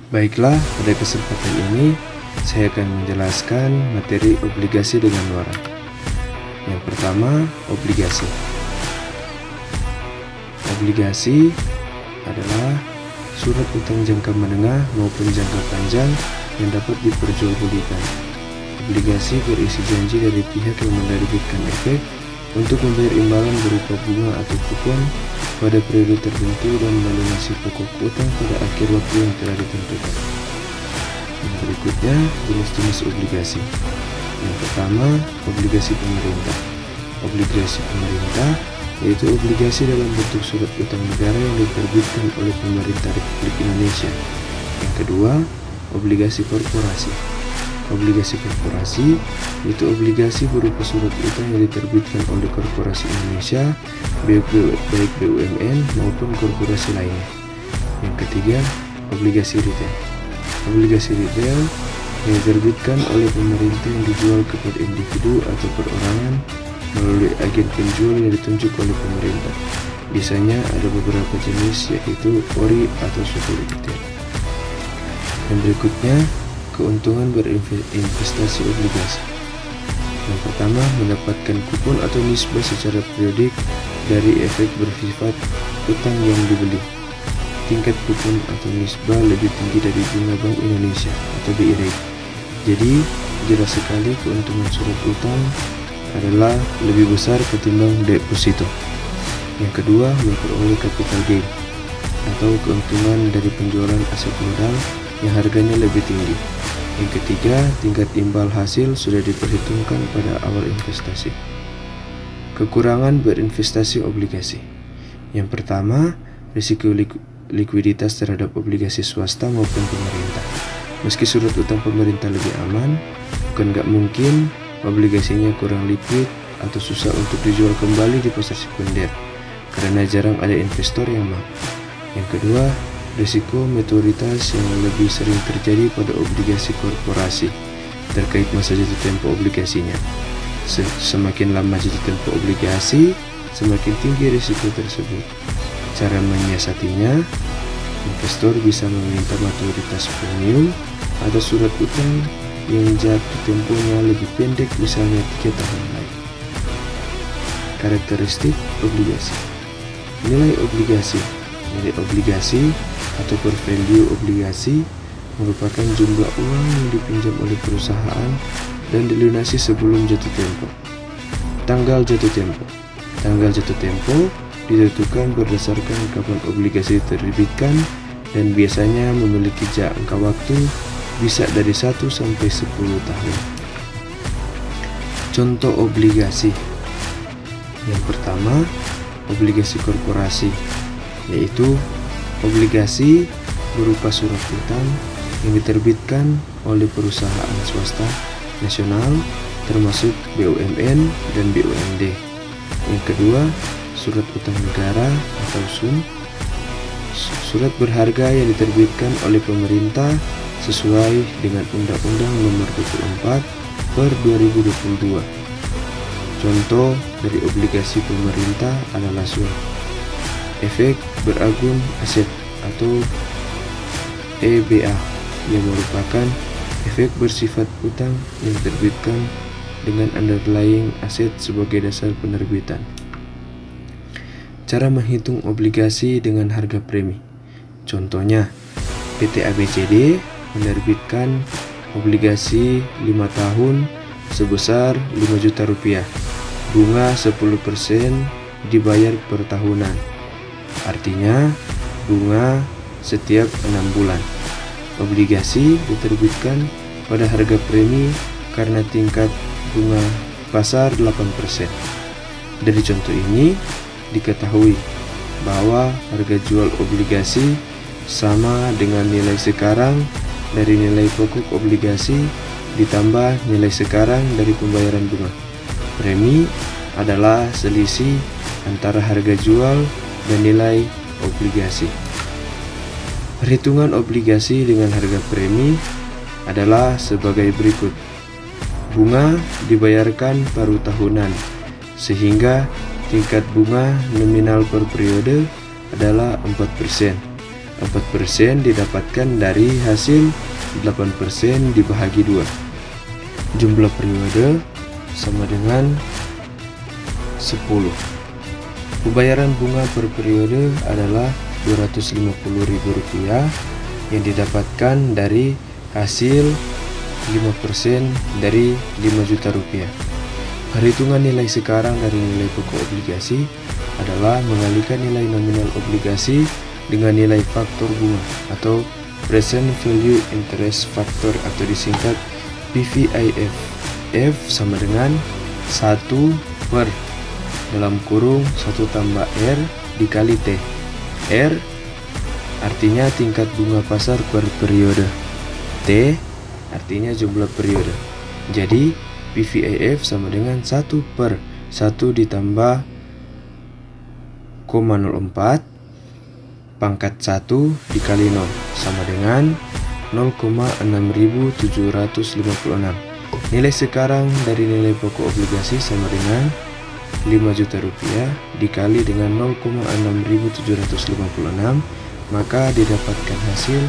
Baiklah, pada kesempatan ini saya akan menjelaskan materi obligasi dengan waran. Yang pertama, obligasi. Obligasi adalah surat utang jangka menengah maupun jangka panjang yang dapat diperjualbelikan. Obligasi berisi janji dari pihak yang menerbitkan efek untuk membayar imbalan berupa bunga atau kupon pada periode tertentu dan melunasi pokok utang pada akhir waktu yang telah ditentukan. Yang berikutnya, jenis-jenis obligasi. Yang pertama, obligasi pemerintah. Obligasi pemerintah yaitu obligasi dalam bentuk surat utang negara yang diterbitkan oleh pemerintah Republik Indonesia. Yang kedua, obligasi korporasi. Obligasi korporasi yaitu obligasi berupa surat utang yang diterbitkan oleh korporasi Indonesia, baik BUMN maupun korporasi lainnya. Yang ketiga, obligasi retail. Obligasi retail yang diterbitkan oleh pemerintah yang dijual kepada individu atau perorangan melalui agen penjual yang ditunjuk oleh pemerintah. Biasanya ada beberapa jenis, yaitu ori atau security. Yang berikutnya, keuntungan berinvestasi obligasi. Yang pertama, mendapatkan kupon atau nisbah secara periodik dari efek bersifat utang yang dibeli. Tingkat kupon atau nisbah lebih tinggi dari bunga Bank Indonesia atau BI Rate. Jadi, jelas sekali keuntungan surat utang adalah lebih besar ketimbang deposito. Yang kedua, memperoleh capital gain atau keuntungan dari penjualan aset modal yang harganya lebih tinggi. Yang ketiga, tingkat imbal hasil sudah diperhitungkan pada awal investasi. Kekurangan berinvestasi obligasi. Yang pertama, risiko likuiditas terhadap obligasi swasta maupun pemerintah. Meski surat utang pemerintah lebih aman, bukan nggak mungkin obligasinya kurang liquid atau susah untuk dijual kembali di pasar sekunder karena jarang ada investor yang mau. Yang kedua, risiko maturitas yang lebih sering terjadi pada obligasi korporasi terkait masa jatuh tempo obligasinya. Semakin lama jatuh tempo obligasi, semakin tinggi risiko tersebut. Cara menyiasatinya, investor bisa meminta maturitas premium atau surat utang yang jatuh temponya lebih pendek, misalnya 3 tahun lagi. Karakteristik obligasi. Nilai obligasi. Nilai obligasi atau per value obligasi merupakan jumlah uang yang dipinjam oleh perusahaan dan dilunasi sebelum jatuh tempo. Tanggal jatuh tempo. Tanggal jatuh tempo ditentukan berdasarkan kapan obligasi diterbitkan dan biasanya memiliki jangka waktu bisa dari 1 sampai 10 tahun. Contoh obligasi. Yang pertama, obligasi korporasi, yaitu obligasi berupa surat utang yang diterbitkan oleh perusahaan swasta nasional termasuk BUMN dan BUMD. Yang kedua, surat utang negara atau SUN, surat berharga yang diterbitkan oleh pemerintah sesuai dengan Undang-Undang Nomor 24/2022. Contoh dari obligasi pemerintah adalah SUN. Efek beragun aset atau EBA yang merupakan efek bersifat utang yang diterbitkan dengan underlying aset sebagai dasar penerbitan. Cara menghitung obligasi dengan harga premi. Contohnya, PT ABCD menerbitkan obligasi 5 tahun sebesar 5 juta rupiah. Bunga 10% dibayar per tahunan. Artinya, bunga setiap 6 bulan. Obligasi diterbitkan pada harga premi karena tingkat bunga pasar 8%. Dari contoh ini, diketahui bahwa harga jual obligasi sama dengan nilai sekarang dari nilai pokok obligasi ditambah nilai sekarang dari pembayaran bunga. Premi adalah selisih antara harga jual dan nilai obligasi. Perhitungan obligasi dengan harga premi adalah sebagai berikut. Bunga dibayarkan paruh tahunan, sehingga tingkat bunga nominal per periode adalah 4%. 4% didapatkan dari hasil 8% dibahagi 2. Jumlah periode sama dengan 10. Pembayaran bunga per periode adalah Rp250.000 yang didapatkan dari hasil 5% dari Rp5 juta. Perhitungan nilai sekarang dari nilai pokok obligasi adalah mengalihkan nilai nominal obligasi dengan nilai faktor bunga atau present value interest factor atau disingkat PVIF. F sama dengan 1 per dalam kurung 1 tambah R dikali T. R artinya tingkat bunga pasar per periode. T artinya jumlah periode. Jadi PVIF sama dengan 1 per 1 ditambah 0,04 pangkat 1 dikali 0 sama dengan 0,6756. Nilai sekarang dari nilai pokok obligasi sama dengan Rp5 juta dikali dengan 0,6756, maka didapatkan hasil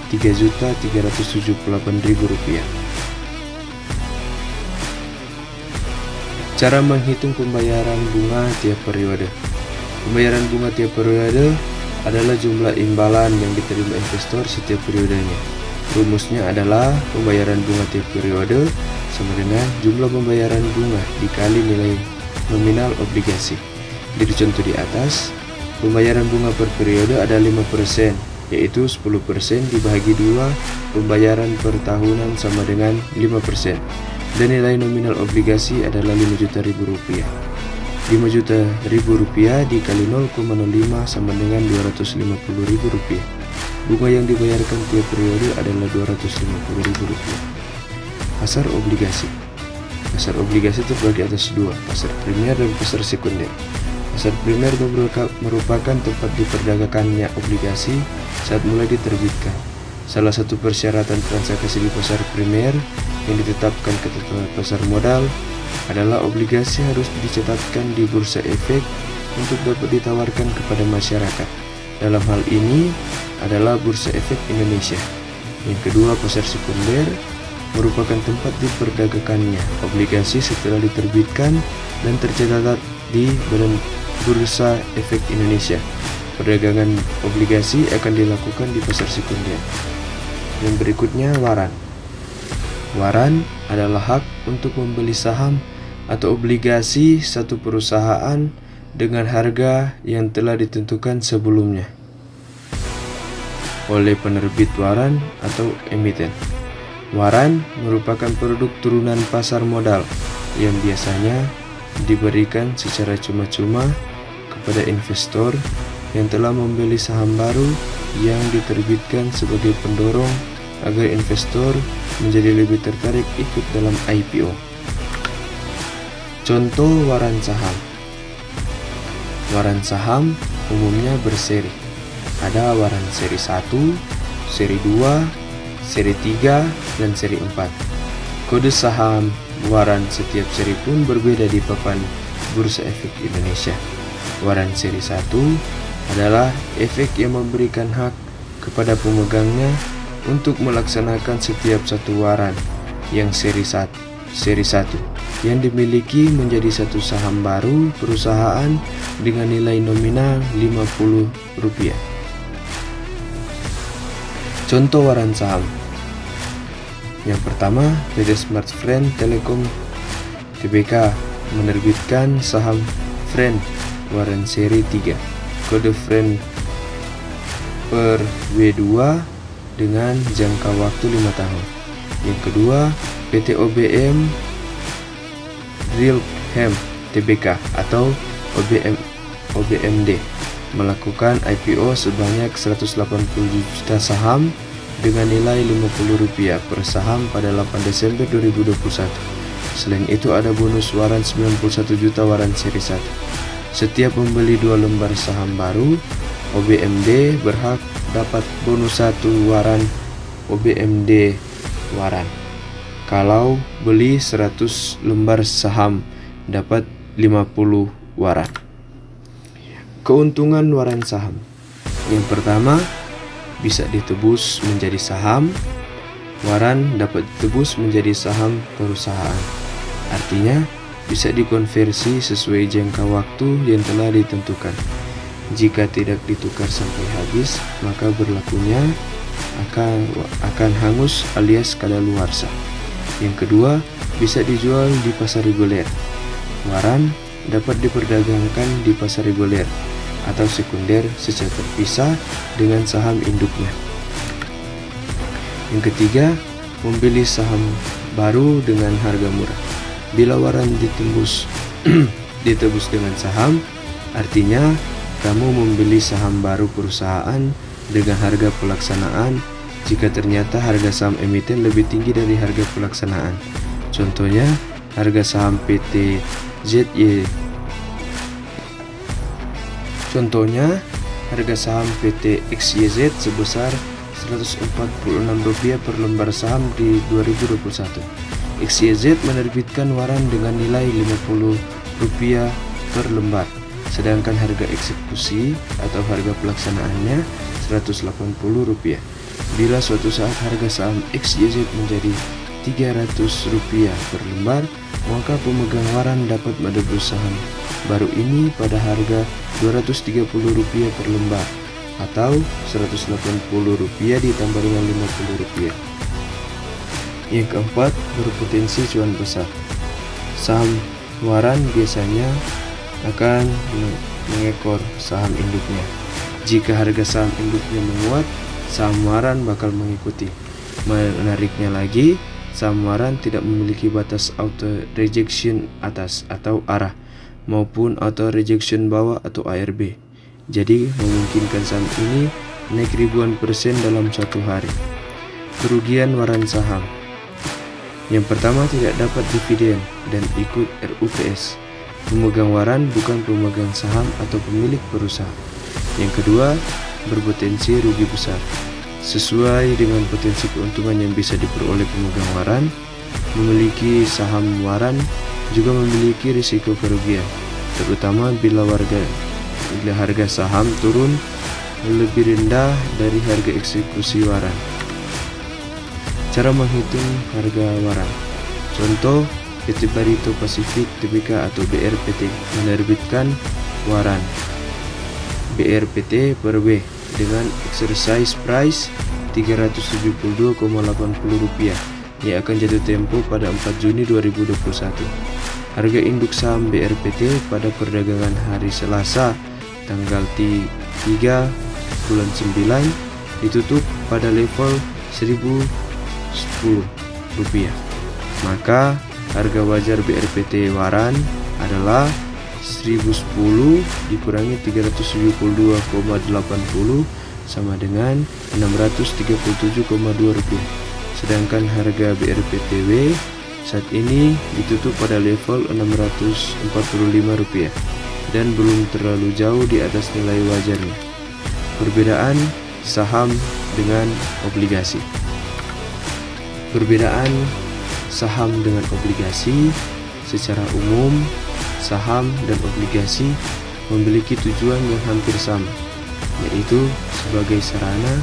Rp3.378.000. Cara menghitung pembayaran bunga tiap periode. Pembayaran bunga tiap periode adalah jumlah imbalan yang diterima investor setiap periodenya. Rumusnya adalah pembayaran bunga tiap periode sama dengan jumlah pembayaran bunga dikali nilai nominal obligasi. Di contoh di atas, pembayaran bunga per periode ada 5%, yaitu 10% dibagi 2 pembayaran per tahunan sama dengan 5%. Dan nilai nominal obligasi adalah Rp5 juta. Rp5 juta dikali 0,05 sama dengan Rp250.000. Bunga yang dibayarkan tiap periode adalah Rp250.000. Pasar obligasi. Pasar obligasi terbagi atas 2, pasar primer dan pasar sekunder. Pasar primer merupakan tempat diperdagangkannya obligasi saat mulai diterbitkan. Salah satu persyaratan transaksi di pasar primer yang ditetapkan ketentuan pasar modal adalah obligasi harus dicetakkan di Bursa Efek untuk dapat ditawarkan kepada masyarakat. Dalam hal ini adalah Bursa Efek Indonesia. Yang kedua, pasar sekunder merupakan tempat diperdagangkannya obligasi setelah diterbitkan dan tercatat di Badan Bursa Efek Indonesia. Perdagangan obligasi akan dilakukan di pasar sekunder. Yang berikutnya, waran. Waran adalah hak untuk membeli saham atau obligasi satu perusahaan dengan harga yang telah ditentukan sebelumnya oleh penerbit waran atau emiten. Waran merupakan produk turunan pasar modal yang biasanya diberikan secara cuma-cuma kepada investor yang telah membeli saham baru yang diterbitkan sebagai pendorong agar investor menjadi lebih tertarik ikut dalam IPO. Contoh waran saham. Waran saham umumnya berseri. Ada waran seri 1, seri 2, seri 3, dan seri 4. Kode saham waran setiap seri pun berbeda di papan Bursa Efek Indonesia. Waran seri 1 adalah efek yang memberikan hak kepada pemegangnya untuk melaksanakan setiap satu waran yang seri 1 yang dimiliki menjadi satu saham baru perusahaan dengan nilai nominal Rp50. Contoh waran saham. Yang pertama, PT Smart Friend Telekom Tbk menerbitkan saham Friend waran seri 3, kode Friend per W2 dengan jangka waktu 5 tahun. Yang kedua, PT OBM Realhem Tbk atau OBMD melakukan IPO sebanyak 180 juta saham dengan nilai Rp50 per saham pada 8 Desember 2021. Selain itu ada bonus waran 91 juta waran seri 1. Setiap membeli 2 lembar saham baru, OBMD berhak dapat bonus 1 waran OBMD waran. Kalau beli 100 lembar saham dapat 50 waran. Keuntungan waran saham. Yang pertama, bisa ditebus menjadi saham, waran dapat ditebus menjadi saham perusahaan. Artinya, bisa dikonversi sesuai jangka waktu yang telah ditentukan. Jika tidak ditukar sampai habis, maka berlakunya akan hangus alias kadaluarsa. Yang kedua, bisa dijual di pasar reguler. Waran dapat diperdagangkan di pasar reguler atau sekunder secara terpisah dengan saham induknya. Yang ketiga, membeli saham baru dengan harga murah. Bila waran ditebus dengan saham, artinya kamu membeli saham baru perusahaan dengan harga pelaksanaan jika ternyata harga saham emiten lebih tinggi dari harga pelaksanaan. Contohnya, harga saham PT XYZ sebesar Rp146 per lembar saham di 2021. XYZ menerbitkan waran dengan nilai Rp50 per lembar, sedangkan harga eksekusi atau harga pelaksanaannya Rp180. Bila suatu saat harga saham XYZ menjadi Rp300 per lembar, maka pemegang waran dapat menebus saham baru ini pada harga Rp230 per lembar atau Rp180 ditambah dengan Rp50. Yang keempat, berpotensi cuan besar. Saham waran biasanya akan mengekor saham induknya. Jika harga saham induknya menguat, saham waran bakal mengikuti. Menariknya lagi, saham waran tidak memiliki batas auto rejection atas atau arah maupun auto rejection bawah atau ARB. Jadi memungkinkan saham ini naik ribuan persen dalam satu hari. Kerugian waran saham. Yang pertama, tidak dapat dividen dan ikut RUPS. Pemegang waran bukan pemegang saham atau pemilik perusahaan. Yang kedua, berpotensi rugi besar. Sesuai dengan potensi keuntungan yang bisa diperoleh pemegang waran, memiliki saham waran juga memiliki risiko kerugian, terutama bila harga saham turun lebih rendah dari harga eksekusi waran. Cara menghitung harga waran. Contoh, PT Barito Pacific Tbk atau BRPT menerbitkan waran BRPT per W dengan exercise price Rp372,80 yang akan jatuh tempo pada 4 Juni 2021. Harga induk saham BRPT pada perdagangan hari Selasa tanggal 3 bulan 9 ditutup pada level Rp1.010. Maka harga wajar BRPT waran adalah Rp1.010 dikurangi Rp372,80 sama dengan Rp637,2. Sedangkan harga BRPTW saat ini ditutup pada level Rp645 dan belum terlalu jauh di atas nilai wajarnya. Perbedaan saham dengan obligasi. Perbedaan saham dengan obligasi. Secara umum, saham dan obligasi memiliki tujuan yang hampir sama, yaitu sebagai sarana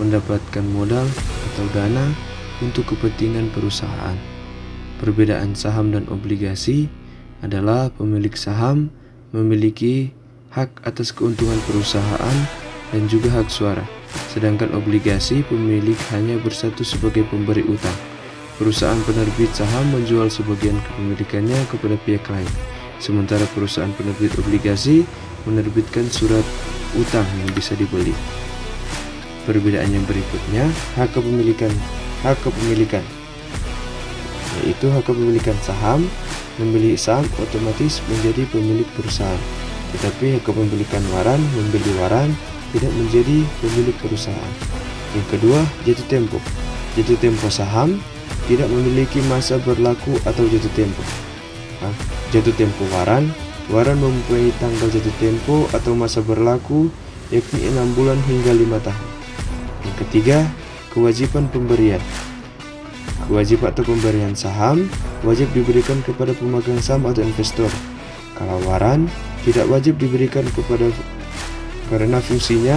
mendapatkan modal atau dana untuk kepentingan perusahaan. Perbedaan saham dan obligasi adalah pemilik saham memiliki hak atas keuntungan perusahaan dan juga hak suara, sedangkan obligasi pemilik hanya bersatu sebagai pemberi utang. Perusahaan penerbit saham menjual sebagian kepemilikannya kepada pihak lain, sementara perusahaan penerbit obligasi menerbitkan surat utang yang bisa dibeli. Perbedaan yang berikutnya, hak kepemilikan, yaitu hak kepemilikan saham. Membeli saham otomatis menjadi pemilik perusahaan, tetapi hak kepemilikan waran, membeli waran tidak menjadi pemilik perusahaan. Yang kedua, jatuh tempo. Jatuh tempo saham tidak memiliki masa berlaku atau jatuh tempo. Jatuh tempo waran mempunyai tanggal jatuh tempo atau masa berlaku yakni 6 bulan hingga 5 tahun. Yang ketiga, kewajiban pemberian. Kewajiban atau pemberian saham wajib diberikan kepada pemegang saham atau investor. Kalau waran tidak wajib diberikan karena fungsinya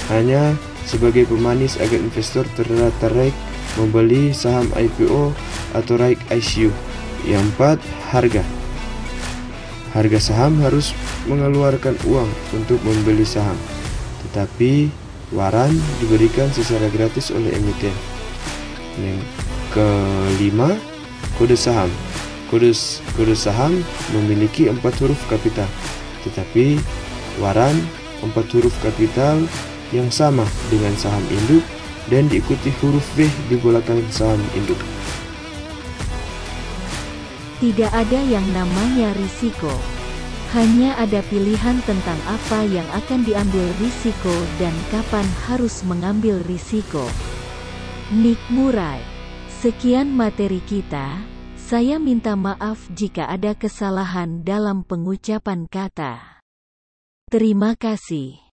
hanya sebagai pemanis agar investor tertarik membeli saham IPO atau right issue. Yang 4, harga. Harga saham harus mengeluarkan uang untuk membeli saham, tetapi waran diberikan secara gratis oleh emiten. Yang kelima, kode saham. Kode saham memiliki 4 huruf kapital, tetapi waran 4 huruf kapital yang sama dengan saham induk dan diikuti huruf V di belakang saham induk. Tidak ada yang namanya risiko. Hanya ada pilihan tentang apa yang akan diambil risiko dan kapan harus mengambil risiko. Nick Murray. Sekian materi kita. Saya minta maaf jika ada kesalahan dalam pengucapan kata. Terima kasih.